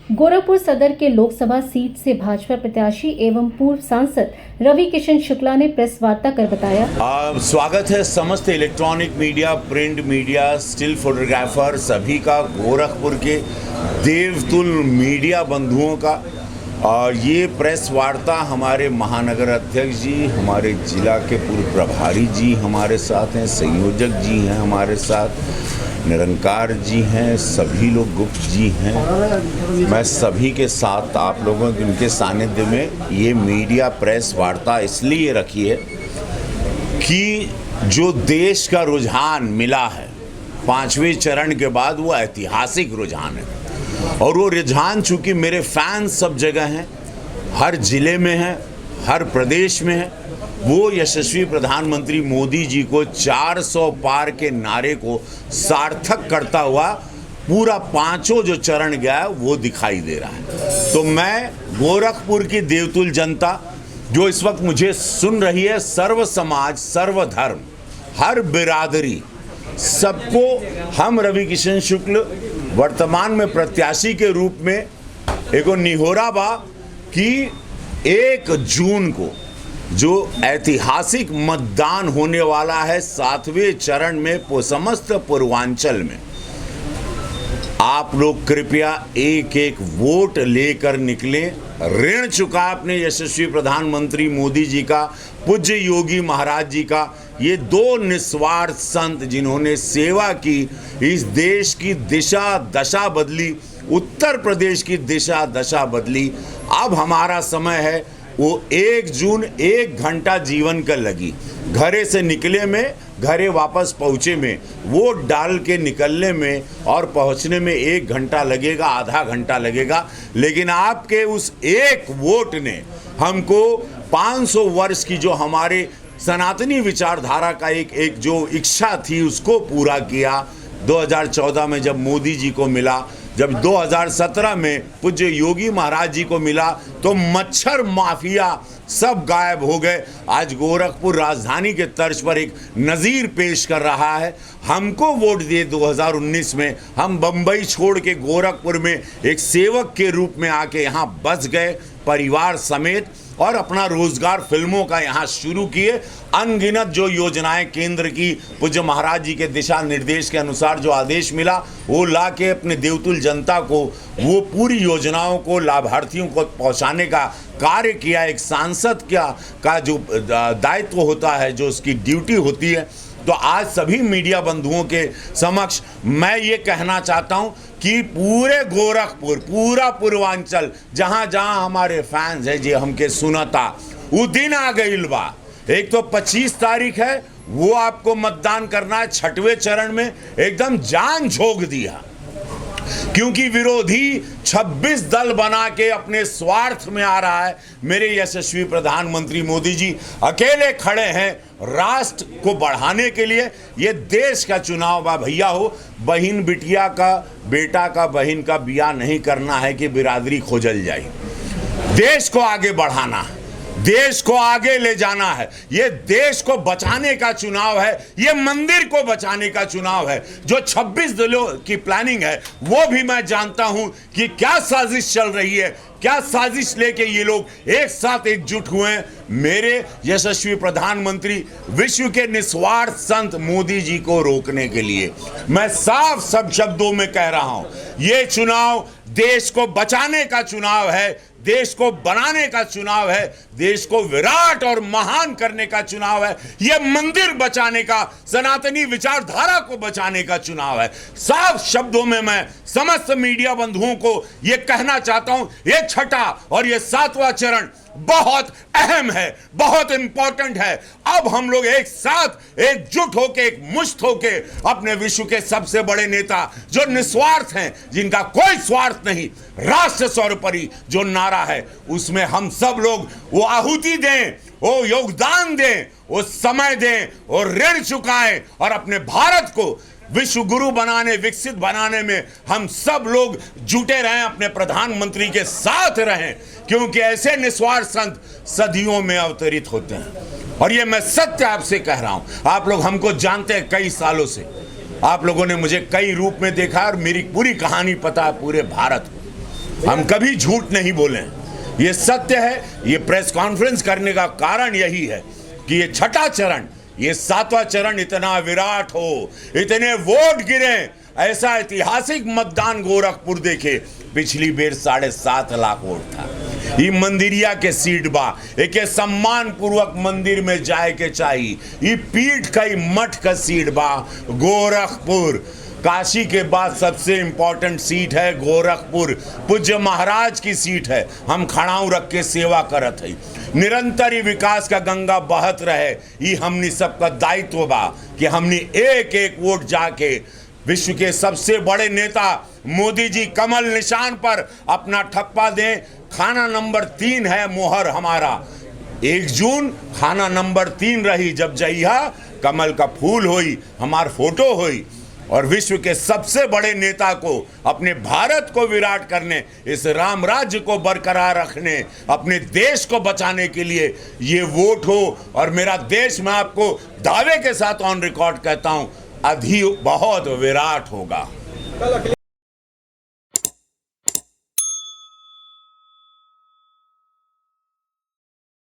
गोरखपुर सदर के लोकसभा सीट से भाजपा प्रत्याशी एवं पूर्व सांसद रवि किशन शुक्ला ने प्रेस वार्ता कर बताया। स्वागत है समस्त electronic media, print media, still photographer सभी का, गोरखपुर के देवतुल मीडिया बंधुओं का। और ये प्रेस वार्ता हमारे महानगर अध्यक्ष जी, हमारे जिला के पूर्व प्रभारी जी हमारे साथ हैं, संयोजक जी हैं हमारे साथ, निरंकार जी हैं, सभी लोग गुप्त जी हैं। मैं सभी के साथ आप लोगों के उनके सानिध्य में ये मीडिया प्रेस वार्ता इसलिए रखी है कि जो देश का रुझान मिला है 5वें चरण के बाद, वो ऐतिहासिक रुझान है। और वो रुझान चूँकि मेरे फैंस सब जगह हैं, हर जिले में हैं, हर प्रदेश में है, वो यशस्वी प्रधानमंत्री मोदी जी को 400 पार के नारे को सार्थक करता हुआ पूरा 5 जो चरण गया है वो दिखाई दे रहा है। तो मैं गोरखपुर की देवतुल जनता जो इस वक्त मुझे सुन रही है, सर्व समाज, सर्व धर्म, हर बिरादरी, सबको हम रवि किशन शुक्ल वर्तमान में प्रत्याशी के रूप में एक निहोरा बा कि 1 जून को जो ऐतिहासिक मतदान होने वाला है 7वें चरण में समस्त पूर्वांचल में, आप लोग कृपया एक वोट लेकर निकलें। ऋण चुका अपने यशस्वी प्रधानमंत्री मोदी जी का, पूज्य योगी महाराज जी का, ये 2 निस्वार्थ संत जिन्होंने सेवा की, इस देश की दिशा दशा बदली, उत्तर प्रदेश की दिशा दशा बदली। अब हमारा समय है वो 1 जून 1 घंटा जीवन का लगी, घरे से निकले में, घरे वापस पहुँचे में, वोट डाल के निकलने में और पहुँचने में 1 घंटा लगेगा, आधा घंटा लगेगा। लेकिन आपके उस 1 वोट ने हमको 500 वर्ष की जो हमारे सनातनी विचारधारा का एक जो इच्छा थी उसको पूरा किया। 2014 में जब मोदी जी को मिला, जब 2017 में पूज्य योगी महाराज जी को मिला, तो मच्छर माफिया सब गायब हो गए। आज गोरखपुर राजधानी के तर्ज पर एक नज़ीर पेश कर रहा है। हमको वोट दिए 2019 में, हम बम्बई छोड़ के गोरखपुर में एक सेवक के रूप में आके यहाँ बस गए परिवार समेत और अपना रोजगार फिल्मों का यहाँ शुरू किए। अनगिनत जो योजनाएं केंद्र की पूज्य महाराज जी के दिशा निर्देश के अनुसार जो आदेश मिला, वो ला के अपने देवतुल जनता को वो पूरी योजनाओं को लाभार्थियों को पहुँचाने का कार्य किया। एक सांसद का जो दायित्व होता है, जो उसकी ड्यूटी होती है। तो आज सभी मीडिया बंधुओं के समक्ष मैं ये कहना चाहता हूँ कि पूरे गोरखपुर, पूरा पूर्वांचल, जहाँ जहाँ हमारे फैंस है जो हमके सुनता, वो दिन आ गई बा। एक तो 25 तारीख है, वो आपको मतदान करना है 6वें चरण में। एकदम जान झोंक दिया, क्योंकि विरोधी 26 दल बना के अपने स्वार्थ में आ रहा है। मेरे यशस्वी प्रधानमंत्री मोदी जी अकेले खड़े हैं राष्ट्र को बढ़ाने के लिए। ये देश का चुनाव बा भैया हो, बहन बिटिया का, बेटा का बहन का बिया नहीं करना है कि बिरादरी खोजल जाए। देश को आगे बढ़ाना है, देश को आगे ले जाना है। ये देश को बचाने का चुनाव है, ये मंदिर को बचाने का चुनाव है। जो 26 दलों की प्लानिंग है वो भी मैं जानता हूं कि क्या साजिश चल रही है, क्या साजिश लेके ये लोग एक साथ एकजुट हुए हैं मेरे यशस्वी प्रधानमंत्री, विश्व के निस्वार्थ संत मोदी जी को रोकने के लिए। मैं साफ सब शब्दों में कह रहा हूं, ये चुनाव देश को बचाने का चुनाव है, देश को बनाने का चुनाव है, देश को विराट और महान करने का चुनाव है। यह मंदिर बचाने का, सनातनी विचारधारा को बचाने का चुनाव है। साफ शब्दों में मैं समस्त मीडिया बंधुओं को यह कहना चाहता हूं, यह 6ठा और यह 7वां चरण बहुत अहम है, बहुत इंपॉर्टेंट है। अब हम लोग एक साथ एकजुट होके, एक मुश्त होके अपने विश्व के सबसे बड़े नेता जो निस्वार्थ हैं, जिनका कोई स्वार्थ नहीं, राष्ट्र सर्वोपरि जो नारा है, उसमें हम सब लोग वो आहुति दें, वो योगदान दें, वो समय दें और ऋण चुकाएं और अपने भारत को विश्व गुरु बनाने, विकसित बनाने में हम सब लोग जुटे रहें, अपने प्रधानमंत्री के साथ रहें, क्योंकि ऐसे निस्वार्थ संत सदियों में अवतरित होते हैं। और ये मैं सत्य आपसे कह रहा हूं। आप लोग हमको जानते हैं कई सालों से, आप लोगों ने मुझे कई रूप में देखा और मेरी पूरी कहानी पता है पूरे भारत को। हम कभी झूठ नहीं बोले, ये सत्य है। ये प्रेस कॉन्फ्रेंस करने का कारण यही है कि ये छठा चरण, ये 7वां चरण इतना विराट हो, इतने वोट गिरे, ऐसा ऐतिहासिक मतदान गोरखपुर देखे। पिछली बेर 7.5 लाख वोट था। ये मंदिरिया के सीट बा, एक सम्मान पूर्वक मंदिर में जाए के चाहिए। ये पीठ का मठ का सीट बा गोरखपुर। काशी के बाद सबसे इंपॉर्टेंट सीट है गोरखपुर, पूज्य महाराज की सीट है। हम खड़ाऊ रख के सेवा करत है। निरंतर ही विकास का गंगा बहत रहे, ये हमनी सबका दायित्व बा कि हमनी एक एक वोट जाके विश्व के सबसे बड़े नेता मोदी जी कमल निशान पर अपना ठप्पा दें। खाना नंबर 3 है मोहर हमारा। 1 जून खाना नंबर 3 रही, जब जइहा कमल का फूल होई, हमार फोटो होई। और विश्व के सबसे बड़े नेता को, अपने भारत को विराट करने, इस राम राज्य को बरकरार रखने, अपने देश को बचाने के लिए ये वोट हो। और मेरा देश, मैं आपको दावे के साथ ऑन रिकॉर्ड कहता हूं, बहुत विराट होगा।